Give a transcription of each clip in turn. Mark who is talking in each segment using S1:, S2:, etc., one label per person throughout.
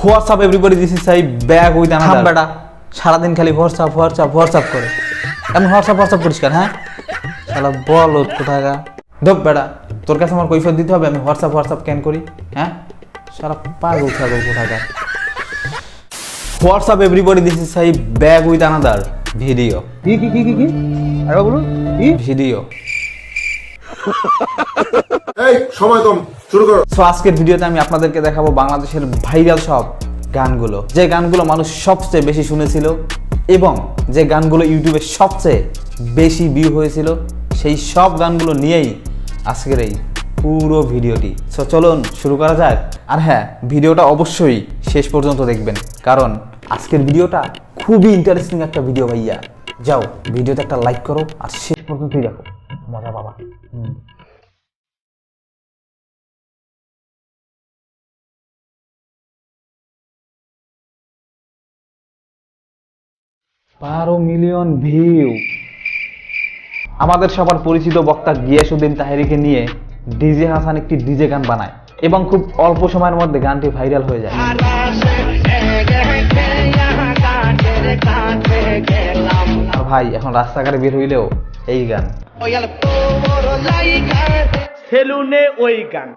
S1: WhatsApp everybody this is Sai back with another. বেটা সারাদিন খালি হোয়াটসঅ্যাপ হোয়াটসঅ্যাপ হোয়াটসঅ্যাপ করে, আমি হোয়াটসঅ্যাপ হোয়াটসঅ্যাপ করিস কেন? হ্যাঁ শালা বল কোথাকা ধপ বেটা, তোর কাছে আমার কৈফিয়ত দিতে হবে আমি হোয়াটসঅ্যাপ হোয়াটসঅ্যাপ কেন করি? হ্যাঁ শালা পাগল ছাগল কোথাকা। WhatsApp everybody this is Sai back with another video.
S2: কি কি কি কি কি আরে বলুন কি
S1: ভিডিও।
S3: এই সময় কম, শুরু করো।
S1: সো আজকের ভিডিওতে আমি আপনাদেরকে দেখাবো বাংলাদেশের ভাইরাল সব গানগুলো, যে গানগুলো মানুষ সবচেয়ে বেশি শুনেছিল এবং যে গানগুলো ইউটিউবে সবচেয়ে বেশি ভিউ হয়েছিল, সেই সব গানগুলো নিয়েই আজকের এই পুরো ভিডিওটি। সো চলুন শুরু করা যাক। আর হ্যাঁ, ভিডিওটা অবশ্যই শেষ পর্যন্ত দেখবেন, কারণ আজকের ভিডিওটা খুবই ইন্টারেস্টিং একটা ভিডিও ভাইয়া। যাও ভিডিওতে একটা লাইক করো আর শেষ পর্যন্তই দেখো, মজা পাবা। 12 মিলিয়ন ভিউ। আমাদের সবার পরিচিত বক্তা গিয়াসউদ্দিন তাহেরীকে নিয়ে ডিজে হাসান একটি ডিজে গান বানায় এবং খুব অল্প সময়ের মধ্যে গানটি ভাইরাল হয়ে যায়। আর ভাই এখন রাস্তাঘাটে বের হইলেও এই গান।
S4: সেলুনে ওই গান,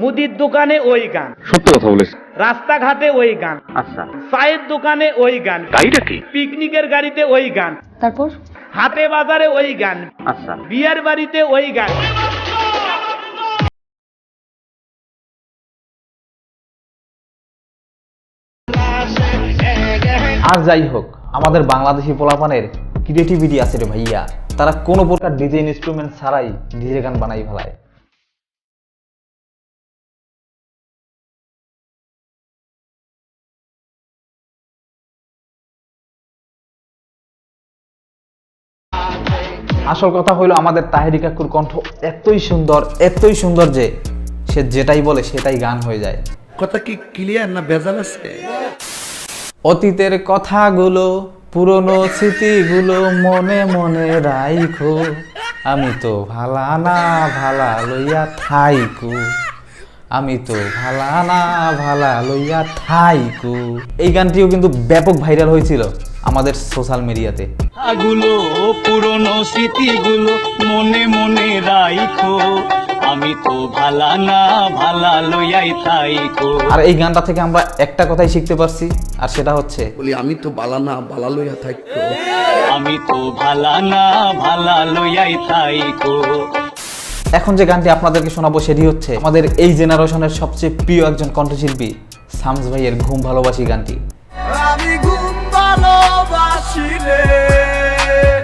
S4: মুদির দোকানে ওই গান,
S2: সত্য কথা বলেছ,
S4: রাস্তাঘাটে ওই গান,
S2: আচ্ছা
S4: চায়ের দোকানে ওই গান,
S2: গাড়িটা কি,
S4: পিকনিকের গাড়িতে ওই গান,
S5: তারপর
S4: হাটে বাজারে ওই গান,
S2: আচ্ছা
S4: বিয়ের বাড়িতে ওই গান।
S1: আর যাই হোক, আমাদের বাংলাদেশি পোলাপানের ক্রিয়েটিভিটি আছে রে ভাইয়া, তারা কোনো প্রকার ডিজে ইনস্ট্রুমেন্ট ছাড়াই ডিজে গান বানাই ফেলায়। আসল কথা হইলো আমাদের তাহেরী কাকুর কণ্ঠ এতই সুন্দর যে সে যেটাই বলে সেটাই গান হয়ে যায়।
S6: কথা কি ক্লিয়ার না ভেজাল আছে?
S1: অতীতের কথাগুলো, পুরনো স্মৃতিগুলো মনে মনে রাইখো, আমি তো ভালা না ভালা লইয়া থাইকো, আমি তো ভালা না ভালা লইয়া থাইকো। এই গানটিও কিন্তু ব্যাপক ভাইরাল হয়েছিল আমাদের সোশ্যাল মিডিয়াতে।
S7: গুলো পুরনো স্মৃতিগুলো মনে মনে রাইখো, আমি তো ভালা না ভালা লইয়াই থাইকো।
S1: আর এই গানটা থেকে আমরা একটা কথাই শিখতে পারছি, আর সেটা হচ্ছে
S6: বলি আমি তো বালা না বালা লইয়া থাকতো,
S7: আমি তো ভালা না ভালা লইয়াই থাইকো।
S1: এখন যে গানটি আপনাদেরকে শোনাবো সেটি হচ্ছে আমাদের এই জেনারেশনের সবচেয়ে প্রিয় একজন কণ্ঠশিল্পী শামস ভাইয়ের ঘুম ভালোবাসি গানটি।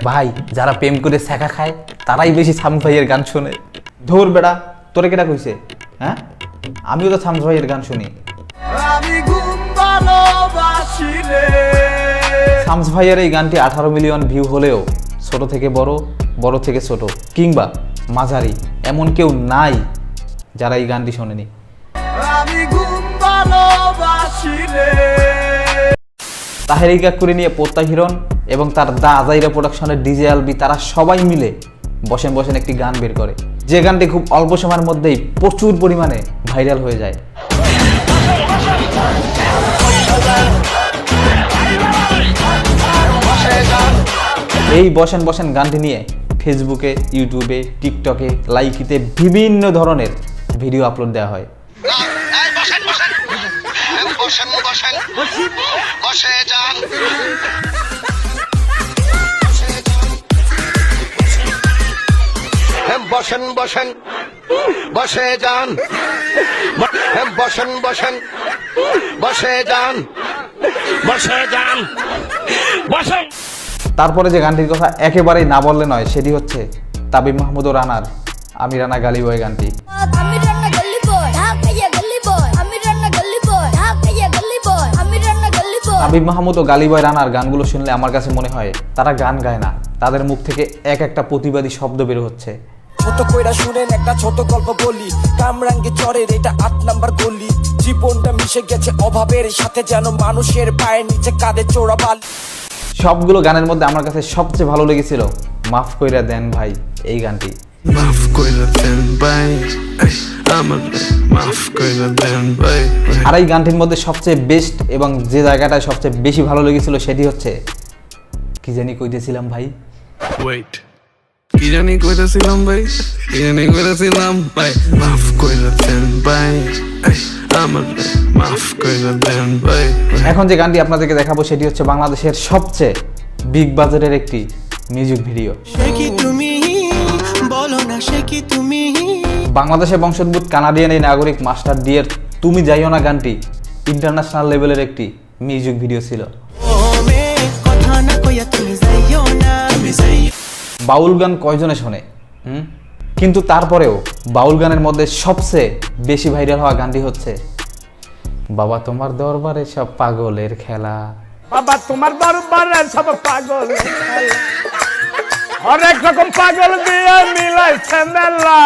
S1: ভাই যারা প্রেম করে শেখা খায় তারাই বেশি শামস ভাইয়ের গান শোনে। ধুর বেড়া, তোরে কেটা কইছে? হ্যাঁ, আমিও তো শামস ভাইয়ের গান শুনি। শামস ভাইয়ের এই গানটি 18 মিলিয়ন ভিউ হলেও ছোট থেকে বড়, বড় থেকে ছোট কিংবা মাঝারি এমন কেউ নাই যারা এই গানটি শোনেনি। তাহেরী কাকুরে নিয়ে পোত্তা হিরণ এবং তার দা আজাইরা প্রোডাকশনের ডিজে আলবি, তারা সবাই মিলে বসেন বসেন একটি গান বের করে, যে গানটি খুব অল্প সময়ের মধ্যেই প্রচুর পরিমাণে ভাইরাল হয়ে যায়। এই বসেন বসেন গানটি নিয়ে ফেসবুকে, ইউটিউবে, টিকটকে, লাইকিতে বিভিন্ন ধরনের ভিডিও আপলোড দেওয়া হয়।
S3: বসেন বসেন বসে যান, বসেন বসেন বসে যান, বসে যান বসেন।
S1: তারপরে যে গানটির কথা একেবারেই না বললে নয় সেটি হচ্ছে তাবিব মাহমুদ ও রানার আমি রানা গালি বয় গানটি। তাবিব মাহমুদ ও গালি বয় রানার গানগুলো শুনলে আমার কাছে মনে হয় তারা গান গায় না, তাদের মুখ থেকে এক একটা প্রতিবাদী শব্দ বের হচ্ছে।
S8: ছোট কইরা শুনেন একটা ছোট গল্প বলি, কামরাঙ্গে চরের এটা 8 নাম্বার গলি, জীবনটা মিশে গেছে অভাবের সাথে, যেন মানুষের পায়ের নিচে কাঁধে চোরা বালি।
S1: সবগুলো গানের মধ্যে আমার কাছে সবচেয়ে ভালো লেগেছিল মাফ কইরা দেন ভাই এই গানটি।
S5: মাফ কইরা দেন ভাই, আমার মাফ কইরা দেন ভাই।
S1: আর এই গানটির মধ্যে সবচেয়ে বেস্ট এবং যে জায়গাটায় সবচেয়ে বেশি ভালো লেগেছিল সেটি হচ্ছে কি জানি কইতেছিলাম ভাই,
S5: ওয়েট, কি জানি কইতেছিলাম ভাই, কি জানি কইতেছিলাম ভাই। মাফ কইরা দেন ভাই, আমার মাফ কইরা দেন ভাই।
S1: এখন যে গানটি আপনাদেরকে দেখাবো সেটি হচ্ছে বাংলাদেশের সবচেয়ে বিগ বাজেটের একটি মিউজিক ভিডিও। বাংলাদেশের বংশোদ্ভূত কানাডিয়ান এই নাগরিক মাস্টার ডি এর তুমি যাইও না গানটি ইন্টারন্যাশনাল লেভেলের একটি মিউজিক ভিডিও ছিল। বাউল গান কয়জনে শোনে, কিন্তু তারপরেও বাউল গানের মধ্যে সবচেয়ে বেশি ভাইরাল হওয়া গানটি হচ্ছে বাবা তোমার দরবারে সব পাগলের খেলা।
S4: বাবা তোমার দরবারে সব পাগল, অনেক রকম পাগল দিয়ে মিলাইছে মেলা।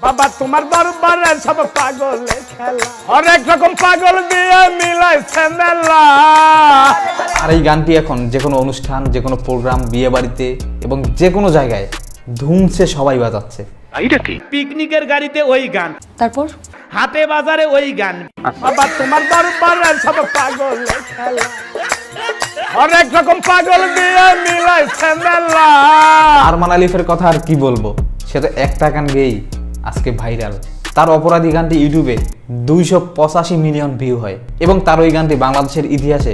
S4: বাবা তোমার দরবারে সব পাগল খেলা, অনেক রকম পাগল দিয়ে মিলাইছে মেলা।
S1: আর এই গানটি এখন যে কোনো অনুষ্ঠান, যে কোনো প্রোগ্রাম, বিয়ে বাড়িতে এবং যে কোনো জায়গায় ধুমছে সবাই বাজাচ্ছে।
S4: পিকনিকের গাড়িতে ওই গান,
S9: তারপর
S4: হাটে বাজারে ওই গান। বাবা তোমার দরবারে সব পাগল খেলা, অনেক রকম পাগল দিয়ে মিলাইছে মেলা।
S1: আরমান আলিফের কথা আর কি বলবো, সে তো একটা গান গেয়েই আজকে ভাইরাল। তার অপরাধী গানটি ইউটিউবে 285 মিলিয়ন ভিউ হয় এবং তার ওই গানটি বাংলাদেশের ইতিহাসে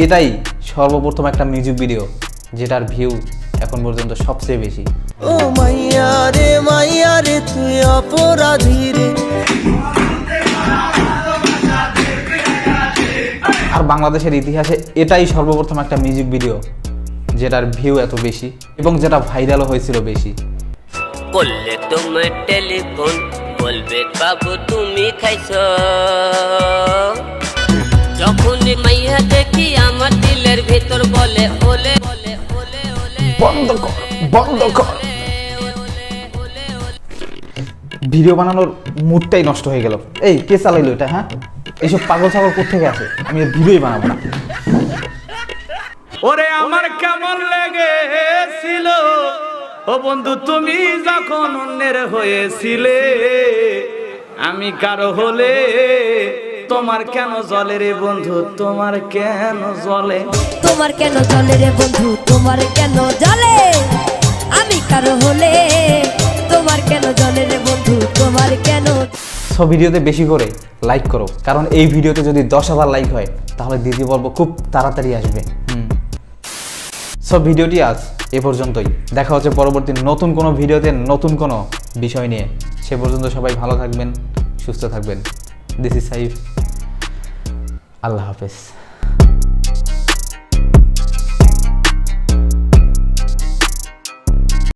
S1: এটাই সর্বপ্রথম একটা মিউজিক ভিডিও যেটার ভিউ এখন পর্যন্ত সবচেয়ে বেশি।
S8: ও মাইয়া রে তুই অপরাধী রে।
S1: আর বাংলাদেশের ইতিহাসে এটাই সর্বপ্রথম একটা মিউজিক ভিডিও যেটার ভিউ এত বেশি এবং যেটা ভাইরালও হয়েছিল বেশি।
S10: করলে তোমার টেলিফোন বলবে বাবু তুমি খাইছো, যখনই মাইয়া দেখি আমার দিলের ভিতর বলে ওলে ওলে ওলে ওলে
S1: বন্ধ কর, বন্ধ কর। ভিডিও বানানোর মুডটাই নষ্ট হয়ে গেল। এই কে চালাইলো এটা? হ্যাঁ, এইসব পাগল ছাগল কোত্থেকে আসে? আমি ভিডিওই বানাবো না।
S4: ওরে আমার কেমন লেগেছিল ও বন্ধু তুমি যখন অন্যের হয়েছিলে, আমি কারো হলে তোমার কেন জলে রে বন্ধু, তোমার কেন জলে,
S9: তোমার কেন জলে রে বন্ধু, তোমার কেন জলে, আমি কারো হলে তোমার কেন জলে রে বন্ধু, তোমার কেন।
S1: সব ভিডিওতে বেশি করে লাইক করো, কারণ এই ভিডিওতে যদি 10,000 লাইক হয় তাহলে দ্বিতীয় পর্ব খুব তাড়াতাড়ি আসবে। সব ভিডিওটি আজ এ পর্যন্তই। দেখা হচ্ছে পরবর্তী নতুন কোনো ভিডিওতে নতুন কোনো বিষয় নিয়ে। সে পর্যন্ত সবাই ভালো থাকবেন, সুস্থ থাকবেন। দিস ইজ সাইফ, আল্লাহ হাফেজ।